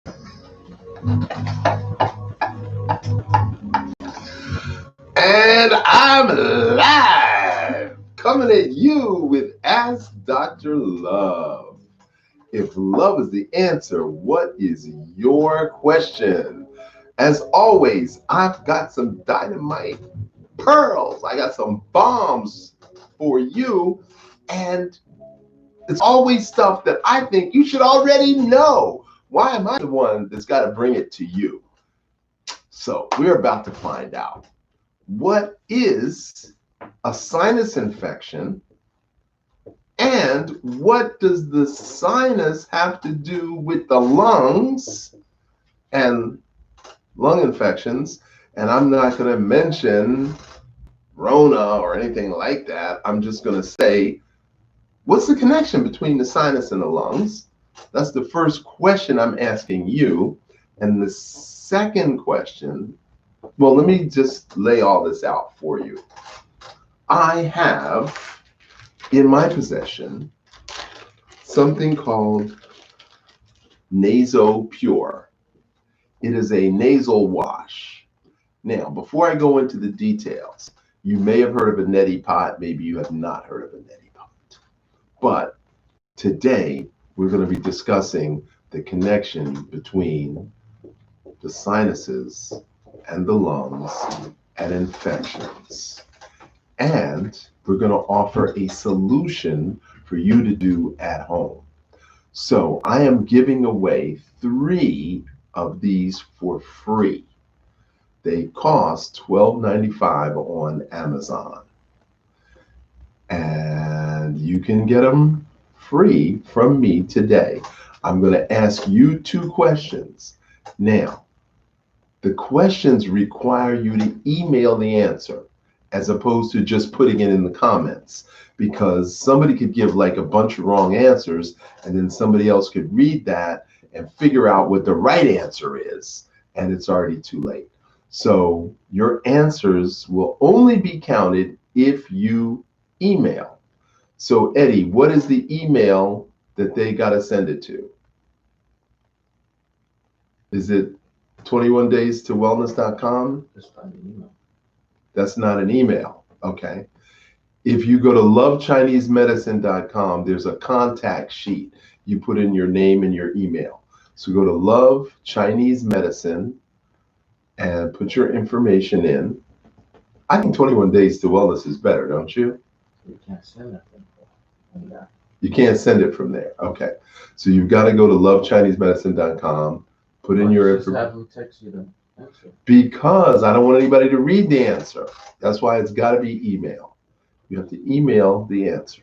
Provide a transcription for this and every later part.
And I'm live, coming at you with Ask Dr. Love. If love is the answer, what is your question? As always, I've got some dynamite pearls. I got some bombs for you. And it's always stuff that I think you should already know. Why am I the one that's got to bring it to you? So we're about to find out. What is a sinus infection? And what does the sinus have to do with the lungs and lung infections? And I'm not going to mention Rona or anything like that. I'm just going to say, what's the connection between the sinus and the lungs? That's the first question I'm asking you. And the second question, well, let me just lay all this out for you. I have in my possession something called Naso Pure. It is a nasal wash. Now, before I go into the details, you may have heard of a neti pot, maybe you have not heard of a neti pot. But today, we're going to be discussing the connection between the sinuses and the lungs and infections. And we're going to offer a solution for you to do at home. So I am giving away 3 of these for free. They cost $12.95 on Amazon. And you can get them free from me today. I'm going to ask you 2 questions. Now, the questions require you to email the answer, as opposed to just putting it in the comments, because somebody could give like a bunch of wrong answers and then somebody else could read that and figure out what the right answer is, and it's already too late. So your answers will only be counted if you email. So Eddie, what is the email that they got to send it to? Is it 21daystowellness.com? Just find an email. That's not an email. Okay. If you go to lovechinesemedicine.com, there's a contact sheet. You put in your name and your email. So go to Love Chinese Medicine and put your information in. I think 21 Days to Wellness is better, don't you? You can't send that from there. You can't send it from there. Okay. So you've got to go to lovechinesemedicine.com, put in your information. Have them text you the answer. Because I don't want anybody to read the answer. That's why it's got to be email. You have to email the answer.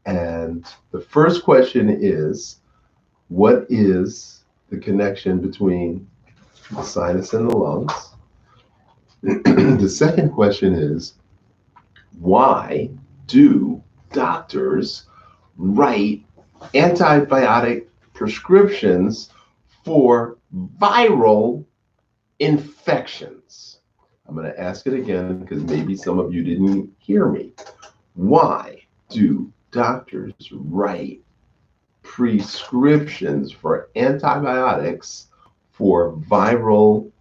And the first question is, what is the connection between the sinus and the lungs? The second question is, why do doctors write antibiotic prescriptions for viral infections? I'm going to ask it again because maybe some of you didn't hear me. Why do doctors write prescriptions for antibiotics for viral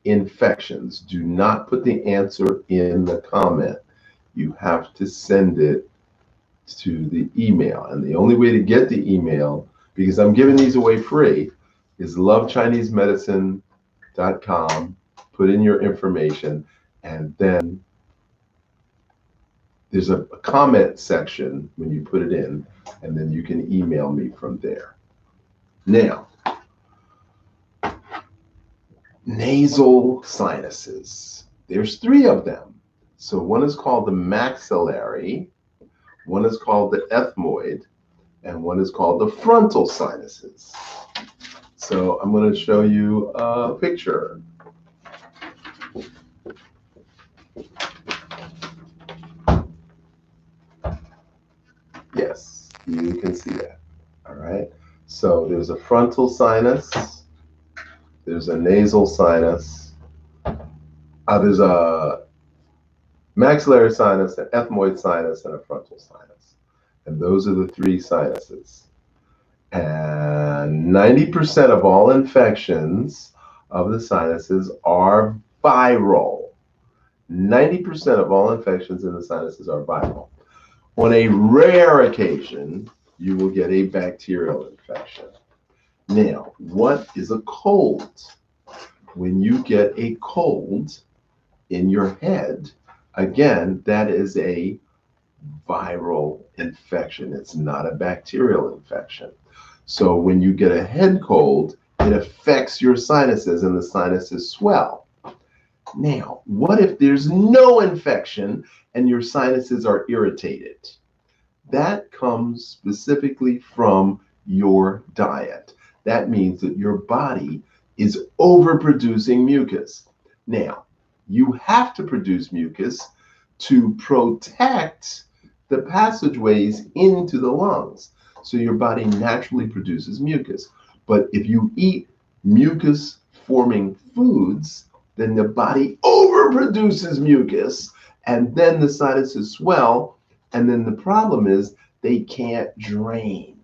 infections? Do not put the answer in the comment. You have to send it to the email. And the only way to get the email, because I'm giving these away free, is lovechinesemedicine.com. Put in your information, and then there's a comment section when you put it in, and then you can email me from there. Now, nasal sinuses. There's 3 of them. So one is called the maxillary, one is called the ethmoid, and one is called the frontal sinuses. So I'm going to show you a picture. Yes, you can see that. All right. So there's a frontal sinus, there's a nasal sinus, there's a maxillary sinus, an ethmoid sinus, and a frontal sinus. And those are the 3 sinuses. And 90% of all infections of the sinuses are viral. 90% of all infections in the sinuses are viral. On a rare occasion, you will get a bacterial infection. Now, what is a cold? When you get a cold in your head, again, that is a viral infection. It's not a bacterial infection. So when you get a head cold, it affects your sinuses and the sinuses swell. Now, what if there's no infection and your sinuses are irritated? That comes specifically from your diet. That means that your body is overproducing mucus. Now, you have to produce mucus to protect the passageways into the lungs. So your body naturally produces mucus. But if you eat mucus forming foods, then the body overproduces mucus and then the sinuses swell. And then the problem is they can't drain.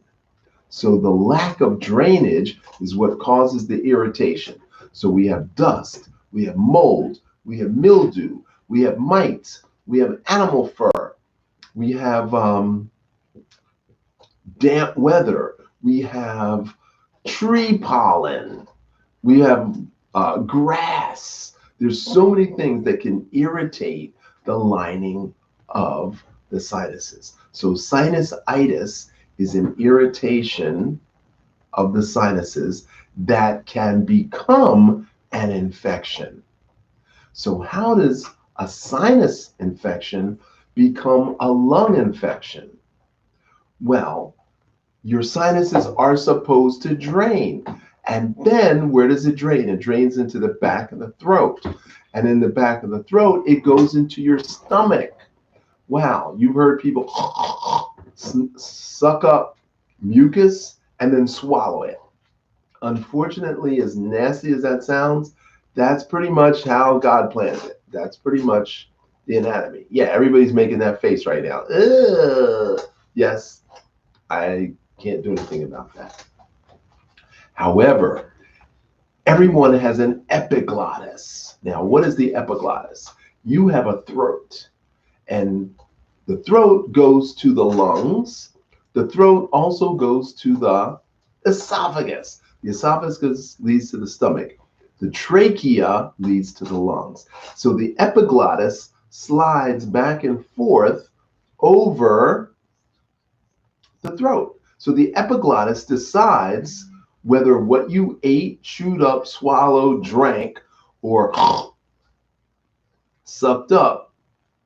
So the lack of drainage is what causes the irritation. So we have dust, we have mold, we have mildew, we have mites, we have animal fur, we have damp weather, we have tree pollen, we have grass. There's so many things that can irritate the lining of the sinuses. So sinusitis is an irritation of the sinuses that can become an infection. So how does a sinus infection become a lung infection? Well, your sinuses are supposed to drain. And then where does it drain? It drains into the back of the throat. And in the back of the throat, it goes into your stomach. Wow, you've heard people suck up mucus and then swallow it. Unfortunately, as nasty as that sounds, that's pretty much how God planned it. That's pretty much the anatomy. Yeah, everybody's making that face right now. Ugh. Yes, I can't do anything about that. However, everyone has an epiglottis. Now, what is the epiglottis? You have a throat, and the throat goes to the lungs. The throat also goes to the esophagus. The esophagus leads to the stomach. The trachea leads to the lungs. So the epiglottis slides back and forth over the throat. So the epiglottis decides whether what you ate, chewed up, swallowed, drank, or sucked up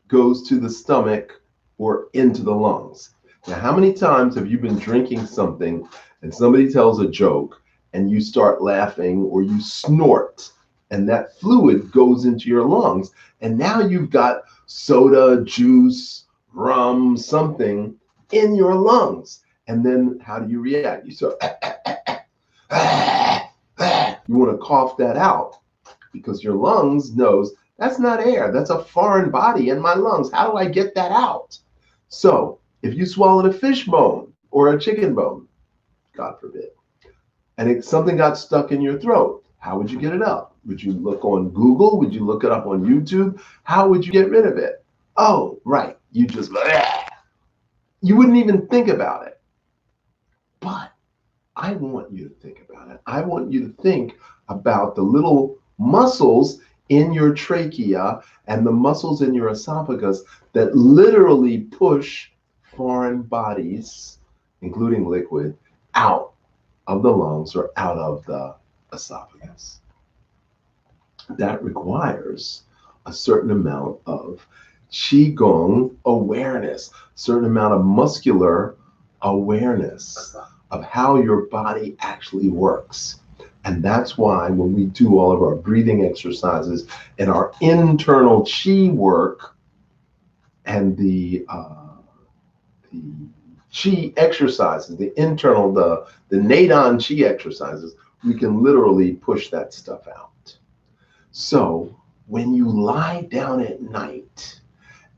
goes to the stomach or into the lungs. Now, how many times have you been drinking something and somebody tells a joke and you start laughing or you snort and that fluid goes into your lungs and now you've got soda, juice, rum, something in your lungs. And then how do you react? You start, you want to cough that out because your lungs knows that's not air. That's a foreign body in my lungs. How do I get that out? So if you swallowed a fish bone or a chicken bone, God forbid, and something got stuck in your throat, how would you get it up? Would you look on Google? Would you look it up on YouTube? How would you get rid of it? Oh, right. You just, you wouldn't even think about it. But I want you to think about it. I want you to think about the little muscles in your trachea and the muscles in your esophagus that literally push foreign bodies, including liquid, out of the lungs or out of the esophagus. That requires a certain amount of qigong awareness, a certain amount of muscular awareness of how your body actually works. And that's why when we do all of our breathing exercises and our internal qi work and the qi exercises, the internal, the Nadon qi exercises, we can literally push that stuff out. So when you lie down at night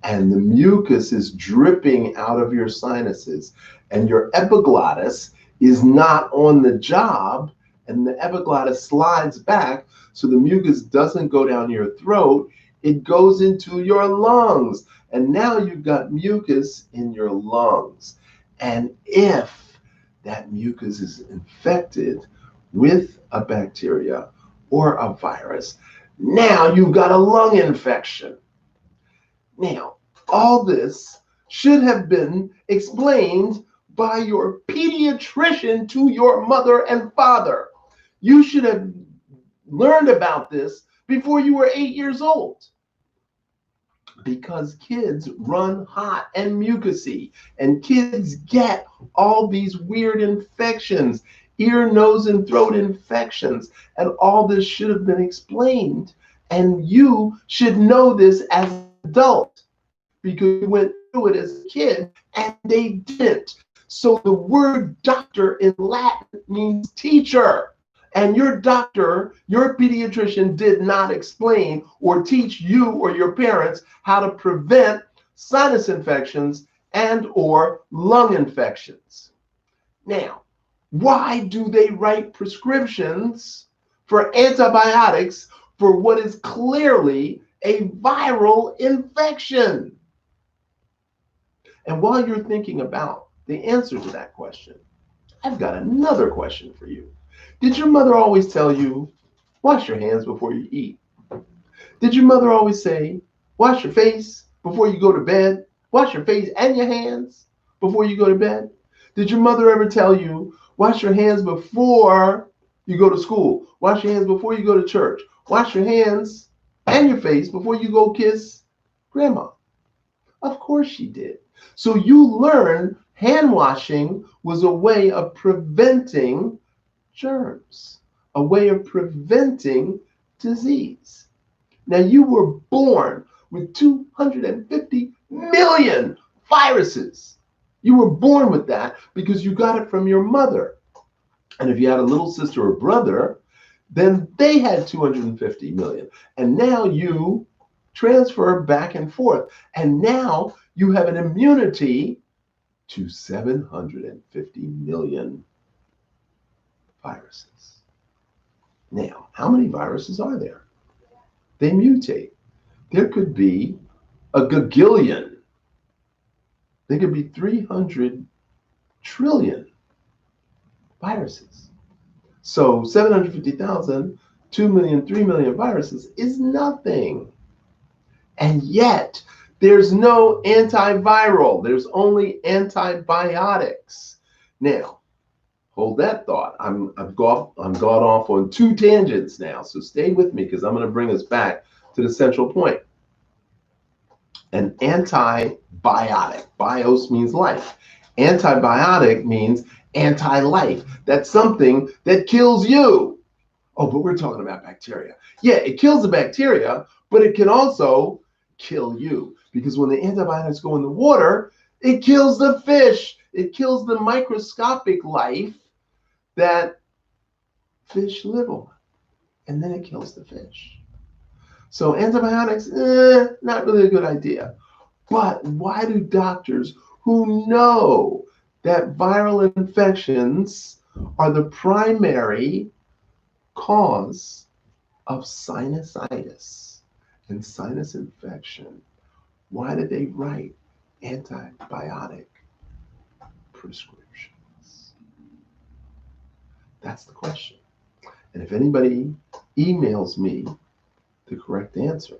and the mucus is dripping out of your sinuses and your epiglottis is not on the job, and the epiglottis slides back so the mucus doesn't go down your throat, it goes into your lungs. And now you've got mucus in your lungs. And if that mucus is infected with a bacteria or a virus, now you've got a lung infection. Now, all this should have been explained by your pediatrician to your mother and father. You should have learned about this before you were 8 years old. Because kids run hot and mucousy, and kids get all these weird infections, ear, nose, and throat infections, and all this should have been explained. And you should know this as an adult because you went through it as a kid and they didn't. So the word doctor in Latin means teacher. And your doctor, your pediatrician did not explain or teach you or your parents how to prevent sinus infections and or lung infections. Now, why do they write prescriptions for antibiotics for what is clearly a viral infection? And while you're thinking about the answer to that question, I've got another question for you. Did your mother always tell you, wash your hands before you eat? Did your mother always say, wash your face before you go to bed? Wash your face and your hands before you go to bed? Did your mother ever tell you, wash your hands before you go to school? Wash your hands before you go to church? Wash your hands and your face before you go kiss grandma? Of course she did. So you learn hand washing was a way of preventing germs, a way of preventing disease. Now you were born with 250 million viruses. You were born with that because you got it from your mother. And if you had a little sister or brother, then they had 250 million. And now you transfer back and forth. And now you have an immunity to 750 million viruses. Now, how many viruses are there? They mutate. There could be a gagillion. There could be 300 trillion viruses. So 750,000, 2 million, 3 million viruses is nothing. And yet, there's no antiviral. There's only antibiotics. Now, hold that thought. I've gone off on two tangents now, so stay with me because I'm going to bring us back to the central point. An antibiotic. Bios means life. Antibiotic means anti-life. That's something that kills you. Oh, but we're talking about bacteria. Yeah, it kills the bacteria, but it can also kill you. Because when the antibiotics go in the water, it kills the fish. It kills the microscopic life that fish live on. And then it kills the fish. So antibiotics, not really a good idea. But why do doctors who know that viral infections are the primary cause of sinusitis and sinus infection, why did they write antibiotic prescriptions? That's the question. And if anybody emails me the correct answer,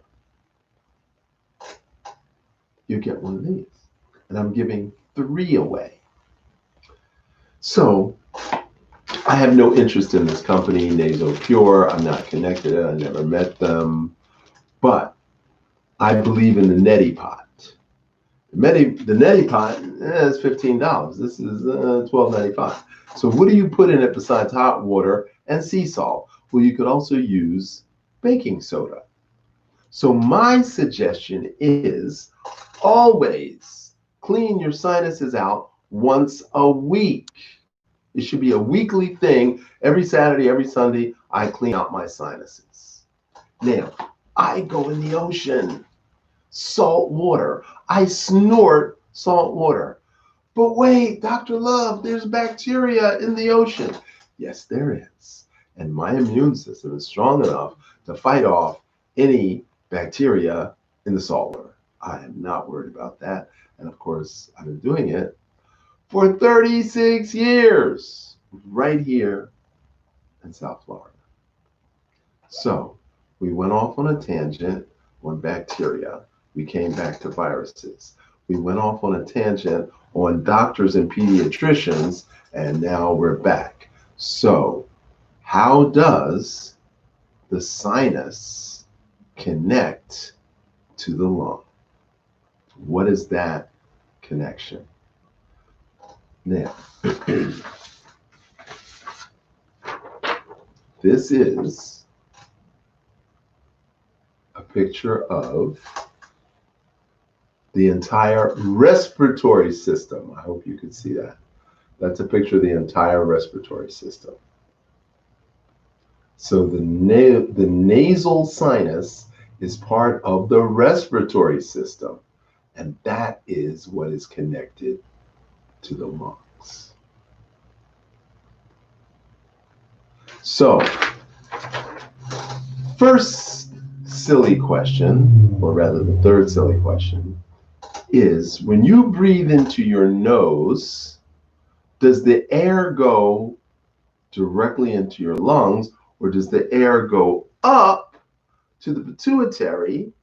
you get one of these. And I'm giving 3 away. So I have no interest in this company, NasoPure. I'm not connected. I never met them. But I believe in the Nettie pot. The Nettie pot is $15. This is $12.95. So what do you put in it besides hot water and sea salt? Well, you could also use baking soda. So my suggestion is always clean your sinuses out once a week. It should be a weekly thing. Every Saturday, every Sunday, I clean out my sinuses. Now, I go in the ocean. Salt water. I snort salt water. But wait, Dr. Love, there's bacteria in the ocean. Yes, there is. And my immune system is strong enough to fight off any bacteria in the saltwater. I am not worried about that. And of course, I've been doing it for 36 years right here in South Florida. So we went off on a tangent on bacteria. We came back to viruses. We went off on a tangent on doctors and pediatricians, and now we're back. So how does the sinus connect to the lung? What is that connection? Now, this is a picture of the entire respiratory system. I hope you can see that. That's a picture of the entire respiratory system. So the nasal sinus is part of the respiratory system, and that is what is connected to the lungs. So, first silly question, or rather the third silly question, is when you breathe into your nose, does the air go directly into your lungs, or does the air go up to the pituitary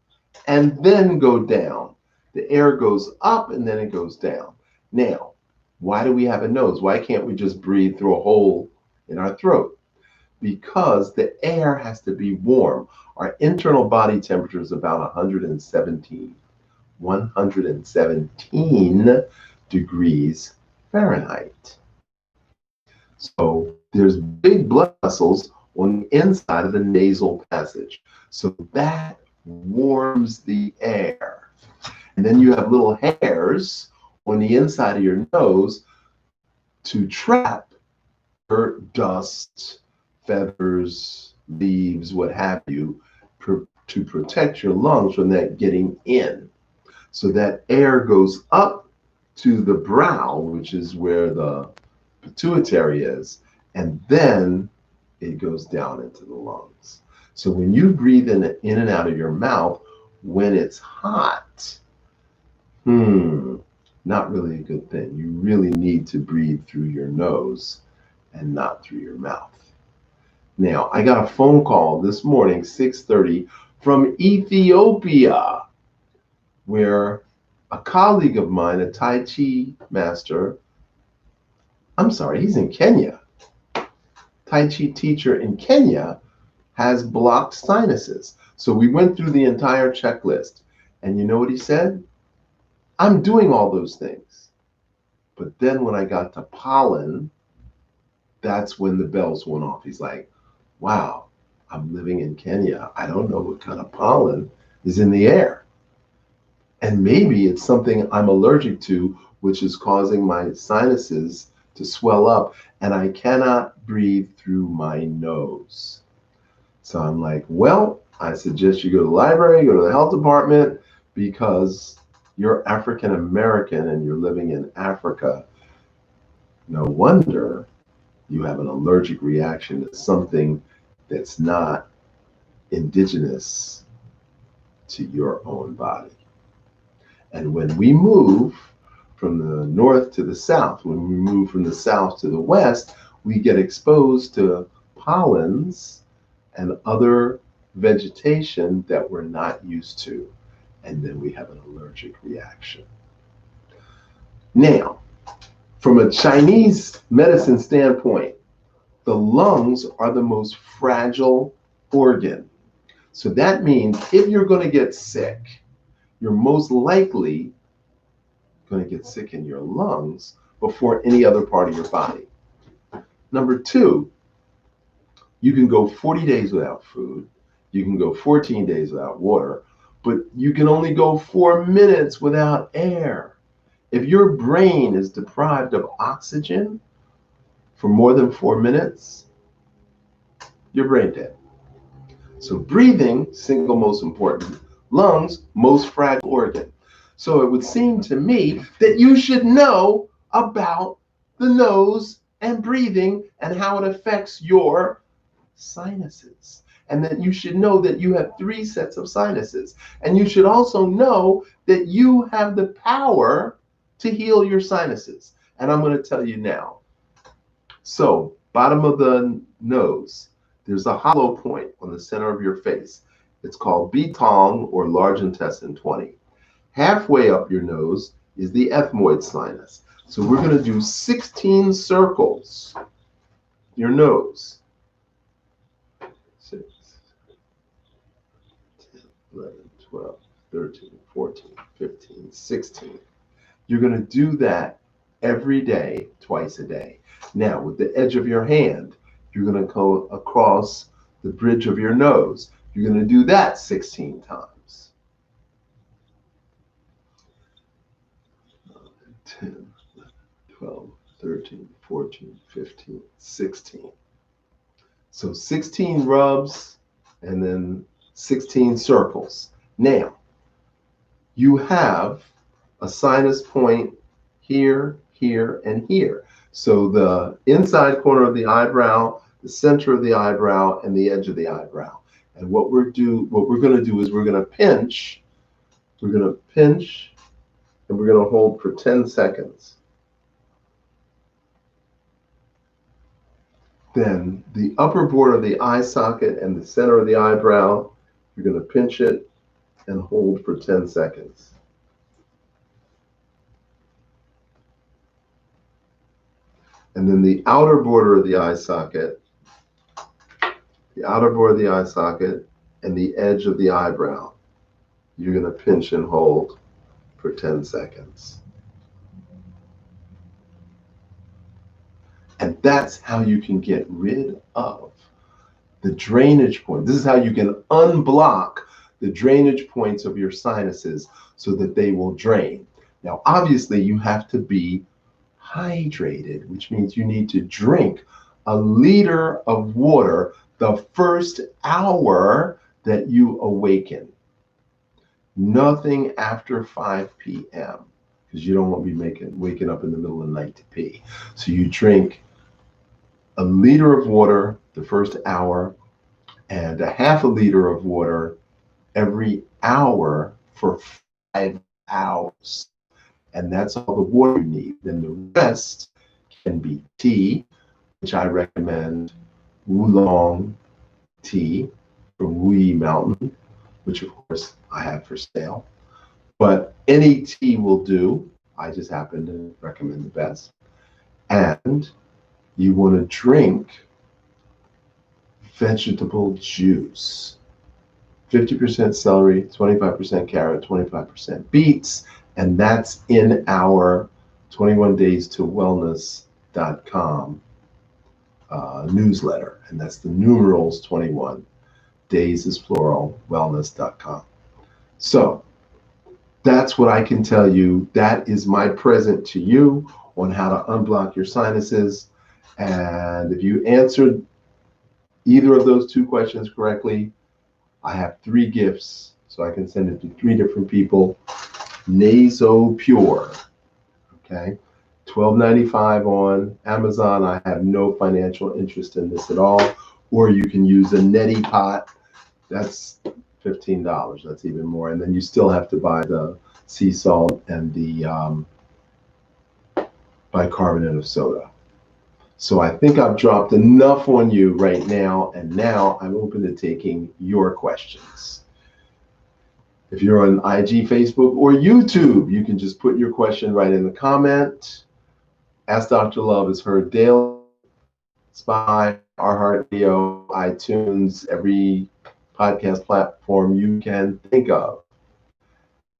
and then go down? The air goes up and then it goes down. Now, why do we have a nose? Why can't we just breathe through a hole in our throat? Because the air has to be warm. Our internal body temperature is about 117 degrees Fahrenheit. So there's big blood vessels on the inside of the nasal passage. So that warms the air. And then you have little hairs on the inside of your nose to trap dirt, dust, feathers, leaves, what have you, to protect your lungs from that getting in. So that air goes up to the brow, which is where the pituitary is, and then it goes down into the lungs. So when you breathe in and out of your mouth, when it's hot, not really a good thing. You really need to breathe through your nose and not through your mouth. Now, I got a phone call this morning, 6:30, from Ethiopia, where a colleague of mine, a Tai Chi master, he's in Kenya. Tai Chi teacher in Kenya has blocked sinuses. So we went through the entire checklist. And you know what he said? I'm doing all those things. But then when I got to pollen, that's when the bells went off. He's like, wow, I'm living in Kenya. I don't know what kind of pollen is in the air. And maybe it's something I'm allergic to, which is causing my sinuses to swell up, and I cannot breathe through my nose. So I'm like, well, I suggest you go to the library, go to the health department, because you're African American and you're living in Africa. No wonder you have an allergic reaction to something that's not indigenous to your own body. And when we move from the north to the south, when we move from the south to the west, we get exposed to pollens and other vegetation that we're not used to. And then we have an allergic reaction. Now, from a Chinese medicine standpoint, the lungs are the most fragile organ. So that means if you're going to get sick, you're most likely going to get sick in your lungs before any other part of your body. Number two, you can go 40 days without food. You can go 14 days without water, but you can only go 4 minutes without air. If your brain is deprived of oxygen for more than 4 minutes, you're brain dead. So breathing, single most important. Lungs, most fragile organ. So it would seem to me that you should know about the nose and breathing and how it affects your sinuses. And that you should know that you have 3 sets of sinuses. And you should also know that you have the power to heal your sinuses. And I'm going to tell you now. So, bottom of the nose, there's a hollow point on the center of your face. It's called B-tongue or large intestine 20. Halfway up your nose is the ethmoid sinus. So we're going to do 16 circles. Your nose. 6, 10, 11, 12, 13, 14, 15, 16. You're going to do that every day, twice a day. Now, with the edge of your hand, you're going to go across the bridge of your nose. You're going to do that 16 times. 10, 12, 13, 14, 15, 16. So 16 rubs and then 16 circles. Now, you have a sinus point here, here, and here. So the inside corner of the eyebrow, the center of the eyebrow, and the edge of the eyebrow. And what we're going to do is we're going to pinch. We're going to pinch, and we're going to hold for 10 seconds. Then the upper border of the eye socket and the center of the eyebrow, you're going to pinch it and hold for 10 seconds. And then the outer border of the eye socket, and the edge of the eyebrow, you're going to pinch and hold for 10 seconds. And that's how you can get rid of the drainage point. This is how you can unblock the drainage points of your sinuses so that they will drain. Now, obviously, you have to be hydrated, which means you need to drink a liter of water the first hour that you awaken. Nothing after 5 p.m. because you don't want to be waking up in the middle of the night to pee. So you drink a liter of water the first hour and a half a liter of water every hour for 5 hours. And that's all the water you need. Then the rest can be tea, which I recommend oolong tea from Wuyi Mountain, which of course I have for sale. But any tea will do. I just happen to recommend the best. And you want to drink vegetable juice. 50% celery, 25% carrot, 25% beets. And that's in our 21daysto wellness.com newsletter. And that's the numerals 21. Days is plural, wellness.com. So that's what I can tell you. That is my present to you on how to unblock your sinuses. And if you answered either of those 2 questions correctly, I have 3 gifts. So I can send it to 3 different people. Naso Pure, okay, $12.95 on Amazon. I have no financial interest in this at all. Or you can use a Nettie pot. That's $15. That's even more. And then you still have to buy the sea salt and the bicarbonate of soda. So I think I've dropped enough on you right now. And now I'm open to taking your questions. If you're on IG, Facebook, or YouTube, you can just put your question right in the comment. Ask Dr. Love is heard daily. Spotify, iHeartRadio, iTunes, every podcast platform you can think of.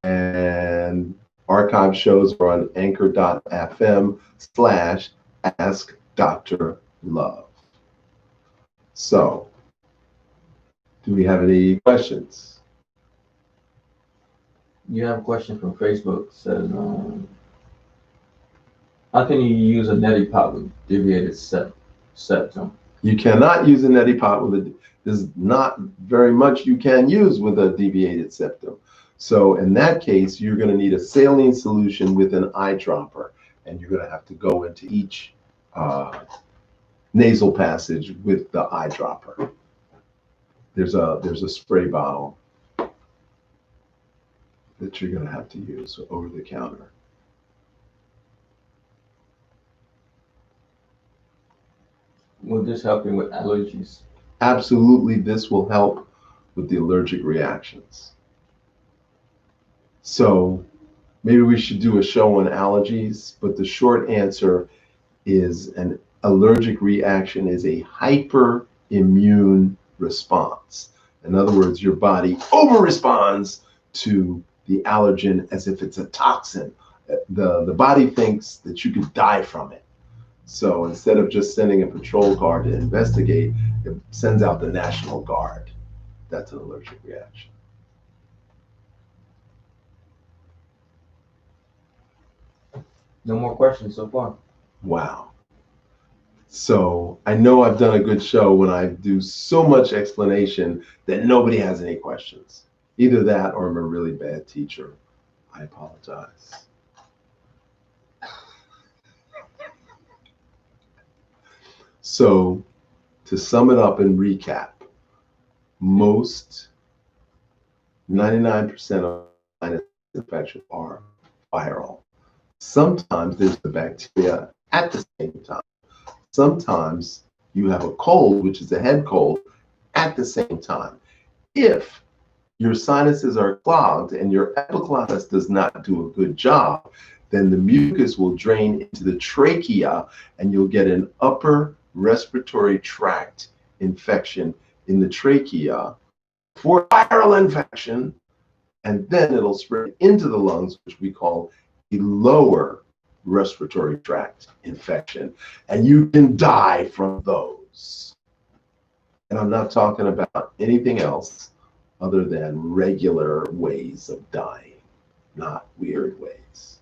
And archive shows are on anchor.fm/Ask Dr. Love. So, do we have any questions? You have a question from Facebook. It says, how can you use a neti pot with deviated septum? You cannot use a neti pot with there's not very much you can use with a deviated septum. So in that case, you're going to need a saline solution with an eyedropper. and you're going to have to go into each nasal passage with the eyedropper. There's a spray bottle that you're going to have to use over the counter. Will this help you with allergies? Absolutely, this will help with the allergic reactions. So maybe we should do a show on allergies, but the short answer is an allergic reaction is a hyperimmune response. In other words, your body over-responds to the allergen as if it's a toxin. The body thinks that you could die from it. So instead of just sending a patrol car to investigate, it sends out the National Guard. That's an allergic reaction. No more questions so far. Wow. So I know I've done a good show when I do so much explanation that nobody has any questions. Either that or I'm a really bad teacher. I apologize. So to sum it up and recap, most 99% of sinus infections are viral. Sometimes there's the bacteria at the same time. Sometimes you have a cold, which is a head cold, at the same time. If your sinuses are clogged and your epiglottis does not do a good job, then the mucus will drain into the trachea and you'll get an upper respiratory tract infection in the trachea for viral infection, and then it'll spread into the lungs, which we call a lower respiratory tract infection, and you can die from those. And I'm not talking about anything else other than regular ways of dying, not weird ways.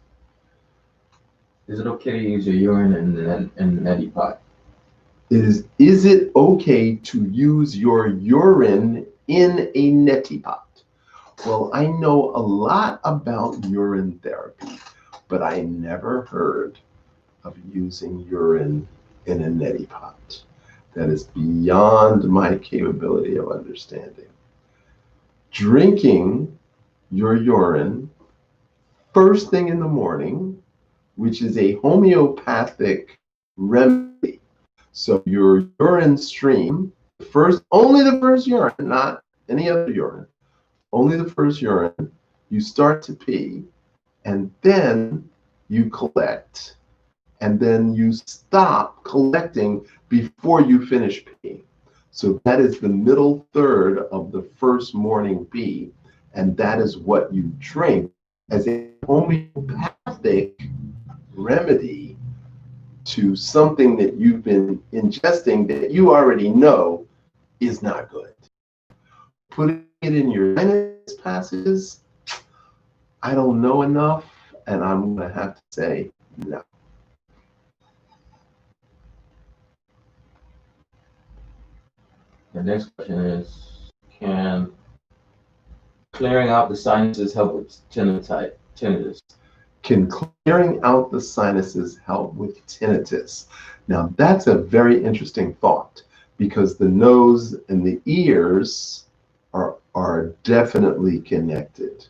Is it okay to use your urine in the neti pot? Is it okay to use your urine in a neti pot? Well, I know a lot about urine therapy, but I never heard of using urine in a neti pot. That is beyond my capability of understanding. Drinking your urine first thing in the morning, which is a homeopathic remedy. So your urine stream, only the first urine, not any other urine, only the first urine, you start to pee, and then you collect, and then you stop collecting before you finish peeing. So that is the middle third of the first morning pee, and that is what you drink as a homeopathic remedy to something that you've been ingesting that you already know is not good. Putting it in your sinus passages, I don't know enough, and I'm going to have to say no. The next question is, can clearing out the sinuses help with tinnitus? Can clearing out the sinuses help with tinnitus? Now, that's a very interesting thought, because the nose and the ears are definitely connected.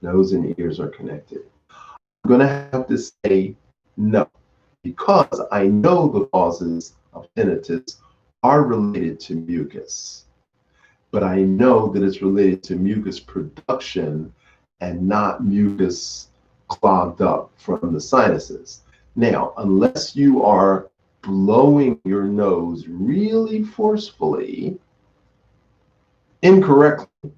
Nose and ears are connected. I'm going to have to say no, because I know the causes of tinnitus are related to mucus, but I know that it's related to mucus production and not mucus clogged up from the sinuses. Now, unless you are blowing your nose really forcefully, incorrectly,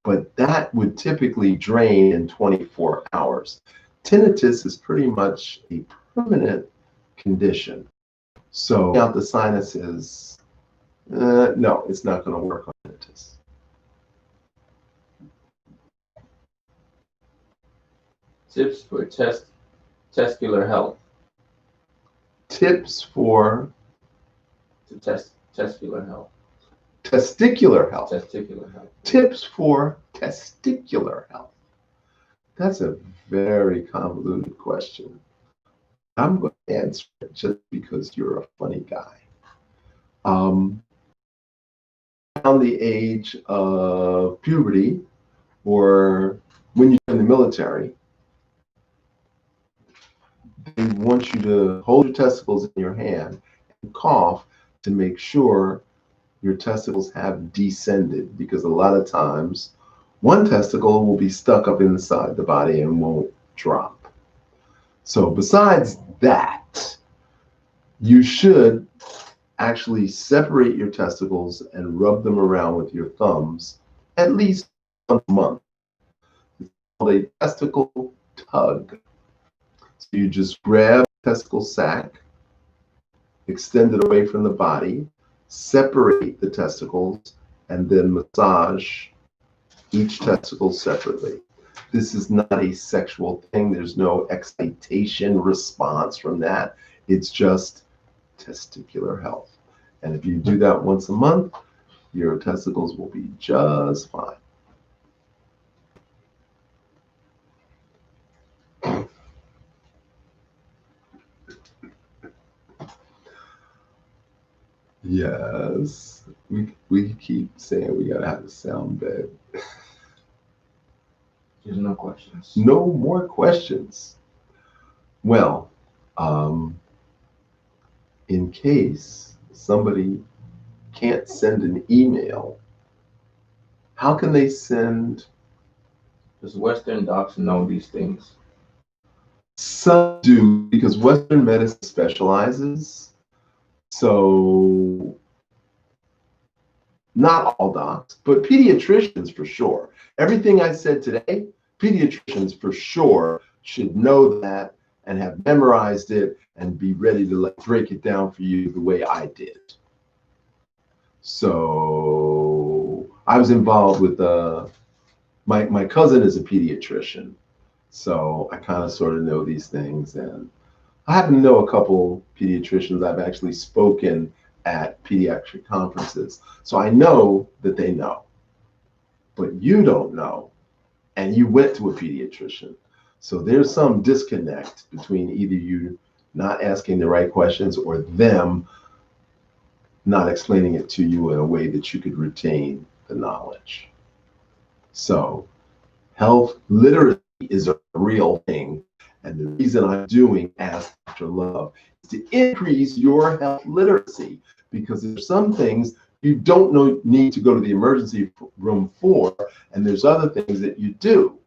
but that would typically drain in 24 hours. Tinnitus is pretty much a permanent condition. So out the sinuses, no, it's not going to work on tinnitus. Tips for testicular health. Tips for testicular health. Testicular health. Testicular health. Tips for testicular health. That's a very convoluted question. I'm going to answer it just because you're a funny guy. Around the age of puberty, or when you're in the military, they want you to hold your testicles in your hand and cough to make sure your testicles have descended, because a lot of times one testicle will be stuck up inside the body and won't drop. So besides that, you should actually separate your testicles and rub them around with your thumbs at least once a month. It's called a testicle tug. So you just grab the testicle sac, extend it away from the body, separate the testicles, and then massage each testicle separately. This is not a sexual thing. There's no excitation response from that. It's just testicular health. And if you do that once a month, your testicles will be just fine. Yes, we keep saying we gotta have a sound bed. There's no questions. No more questions. Well, in case somebody can't send an email, how can they send? Does Western docs know these things? Some do, because Western medicine specializes. So not all docs, but pediatricians for sure. Everything I said today, pediatricians for sure should know that and have memorized it and be ready to break it down for you the way I did. So I was involved with my cousin is a pediatrician, so I kind of sort of know these things, and I happen to know a couple pediatricians. I've actually spoken at pediatric conferences, so I know that they know. But you don't know, and you went to a pediatrician. So there's some disconnect between either you not asking the right questions or them not explaining it to you in a way that you could retain the knowledge. So health literacy is a real thing. And the reason I'm doing Ask Dr. Love is to increase your health literacy, because there's some things you don't need to go to the emergency room for, and there's other things that you do.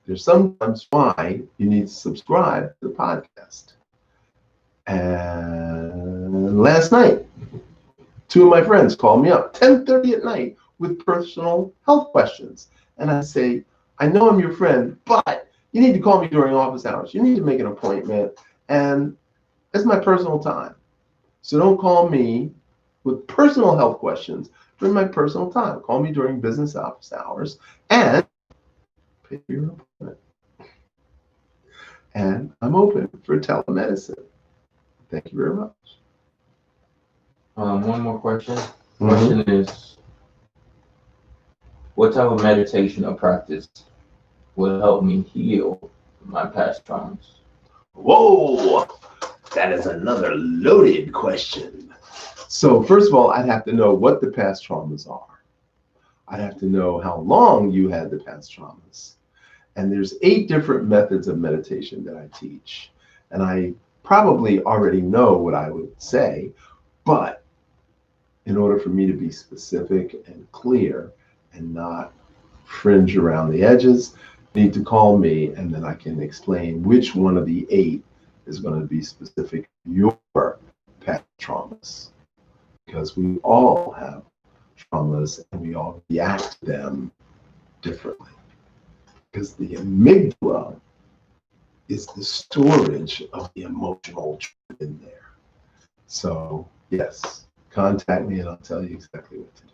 There's sometimes why you need to subscribe to the podcast. And last night, two of my friends called me up 10:30 at night with personal health questions. And I say, I know I'm your friend, but you need to call me during office hours. You need to make an appointment, and it's my personal time. So don't call me with personal health questions during my personal time. Call me during business office hours and pay for your appointment. And I'm open for telemedicine. Thank you very much. One more question. Question is, what type of meditation or practice will help me heal my past traumas? Whoa, that is another loaded question. So first of all, I'd have to know what the past traumas are. I'd have to know how long you had the past traumas. And there's 8 different methods of meditation that I teach. And I probably already know what I would say, but in order for me to be specific and clear and not fringe around the edges, you need to call me, and then I can explain which one of the 8 is going to be specific to your past traumas. Because we all have traumas and we all react to them differently. Because the amygdala is the storage of the emotional truth in there. So yes, contact me and I'll tell you exactly what to do.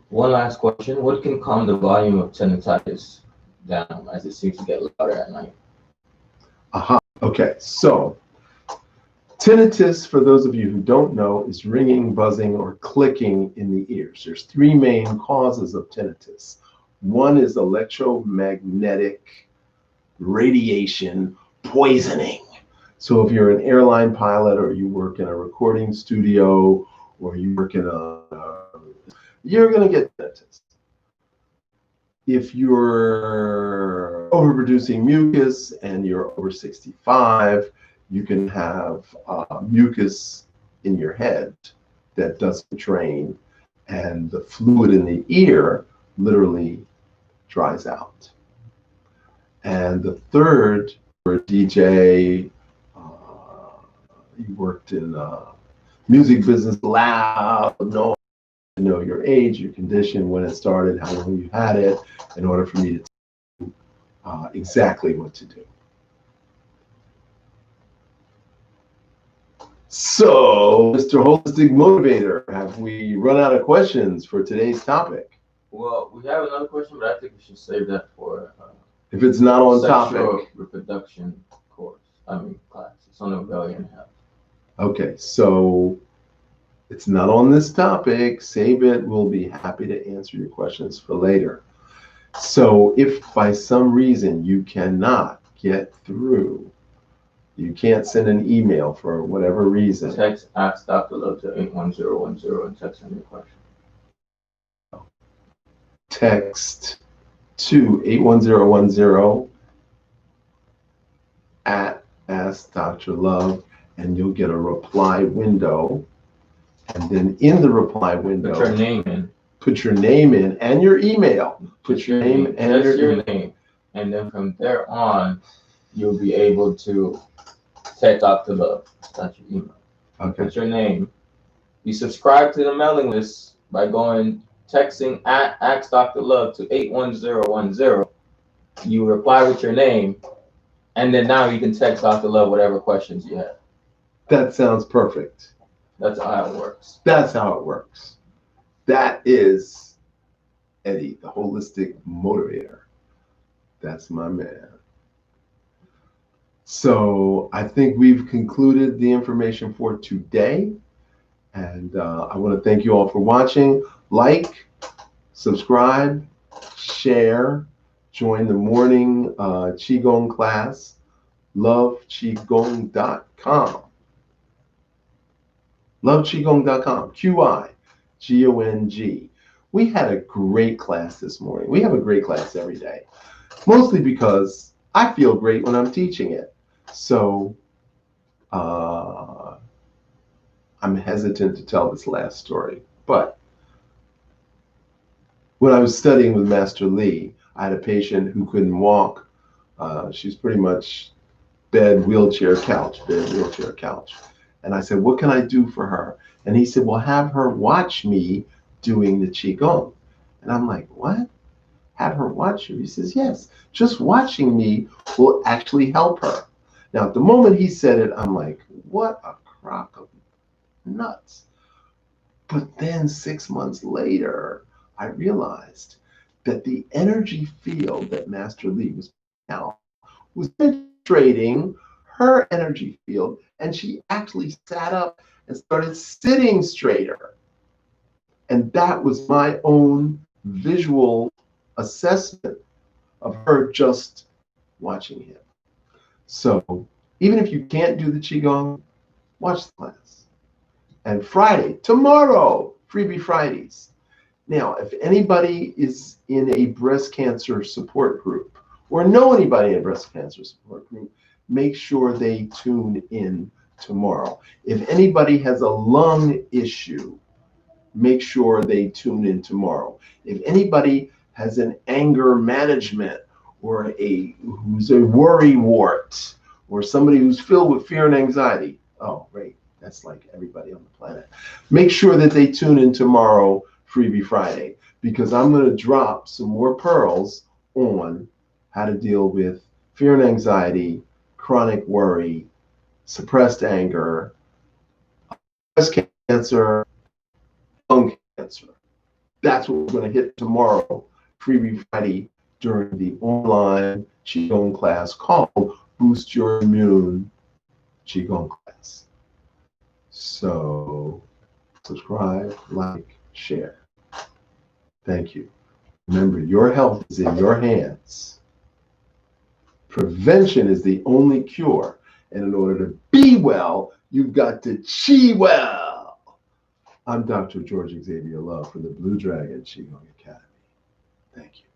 One last question. What can calm the volume of tinnitus down as it seems to get louder at night? Okay, so tinnitus, for those of you who don't know, is ringing, buzzing, or clicking in the ears. There's 3 main causes of tinnitus. One is electromagnetic radiation poisoning. So if you're an airline pilot, or you work in a recording studio, or you work in you're going to get tinnitus. If you're overproducing mucus and you're over 65, you can have mucus in your head that doesn't drain, and the fluid in the ear literally dries out. And the third, you're a DJ, you worked in music business, loud, no, know your age, your condition, when it started, how long you had it, in order for me to tell you exactly what to do. So, Mr. Holistic Motivator, have we run out of questions for today's topic? Well, we have another question, but I think we should save that for if it's not on sexual topic. Reproduction class. It's on ovarian health. Okay, so it's not on this topic. Save it. We'll be happy to answer your questions for later. So if by some reason you cannot get through, you can't send an email for whatever reason, text Ask Dr.Love to 81010 and text in your question. Text to 81010 at Ask Dr. Love, and you'll get a reply window. And then in the reply window, put your name in. Put your name in and your email. Put your name and your name. And then from there on, you'll be able to text Dr. Love. That's your email. Okay. Put your name. You subscribe to the mailing list by texting at Ask Dr. Love to 81010. You reply with your name, and then now you can text Dr. Love whatever questions you have. That sounds perfect. That's how it works. That's how it works. That is Eddie, the Holistic Motivator. That's my man. So I think we've concluded the information for today. And I want to thank you all for watching. Like, subscribe, share, join the morning Qigong class, loveqigong.com. loveqigong.com, QIGONG. We had a great class this morning. We have a great class every day, mostly because I feel great when I'm teaching it. So I'm hesitant to tell this last story, but when I was studying with Master Lee, I had a patient who couldn't walk. She's pretty much bed, wheelchair, couch. And I said, what can I do for her? And he said, well, have her watch me doing the Qigong. And I'm like, what? Have her watch you? He says, yes, just watching me will actually help her. Now, at the moment he said it, I'm like, what a crock of nuts. But then 6 months later, I realized that the energy field that Master Lee was putting out was penetrating her energy field, and she actually sat up and started sitting straighter. And that was my own visual assessment of her just watching him. So even if you can't do the Qigong, watch the class. And Friday, tomorrow, Freebie Fridays. Now, if anybody is in a breast cancer support group or know anybody in a breast cancer support group, make sure they tune in tomorrow. If anybody has a lung issue, make sure they tune in tomorrow. If anybody has an anger management or who's a worry wart or somebody who's filled with fear and anxiety, oh, great. That's like everybody on the planet. Make sure that they tune in tomorrow, Freebie Friday, because I'm going to drop some more pearls on how to deal with fear and anxiety, chronic worry, suppressed anger, breast cancer, lung cancer. That's what we're going to hit tomorrow, Freebie Friday, during the online Qigong class called Boost Your Immune Qigong class. So subscribe, like, share. Thank you. Remember, your health is in your hands. Prevention is the only cure. And in order to be well, you've got to chi well. I'm Dr. George Xavier Love for the Blue Dragon Qigong Academy. Thank you.